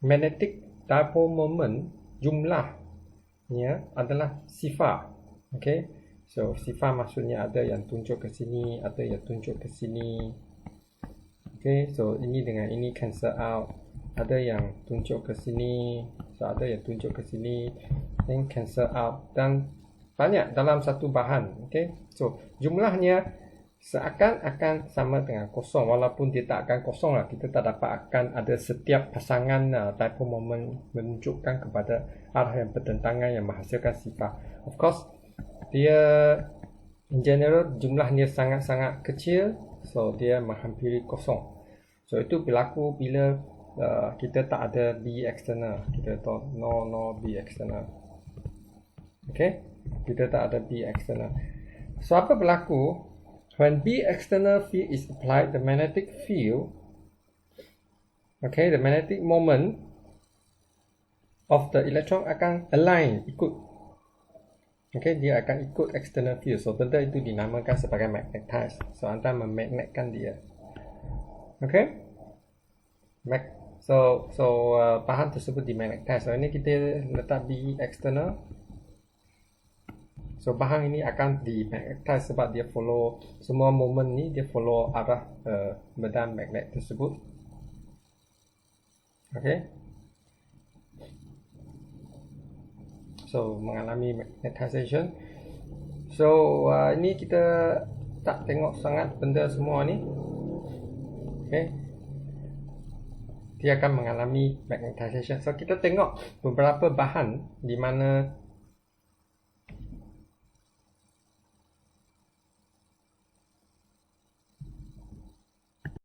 S2: magnetic dipole moment jumlahnya adalah sifar. Okay, so sifar maksudnya ada yang tunjuk ke sini, ada yang tunjuk ke sini. Okay, so ini dengan ini cancel out. Ada yang tunjuk ke sini, so ada yang tunjuk ke sini, then cancel out, dan banyak dalam satu bahan. Okay, so jumlahnya seakan-akan sama dengan kosong, walaupun dia tak akan kosong lah. Kita tak dapat akan ada setiap pasangan dipole moment menunjukkan kepada arah yang bertentangan yang menghasilkan sifar. Of course, dia in general jumlahnya sangat-sangat kecil, so dia menghampiri kosong. So itu berlaku bila kita tak ada B external. Kita tahu no B external. Okay, kita tak ada B external. So apa berlaku when B external field is applied? The magnetic field, okay, the magnetic moment of the electron akan align, ikut. Okay, dia akan ikut external field. So benda itu dinamakan sebagai magnetize. So anda memagnetkan dia. Okay, bahan tersebut dimagnetize. So ini kita letak B external. So bahan ini akan dimagnetize sebab dia follow semua moment ni, dia follow arah medan magnet tersebut. Okay, so mengalami magnetization. So ini kita tak tengok sangat benda semua ni. Okay, dia akan mengalami magnetization. So kita tengok beberapa bahan di mana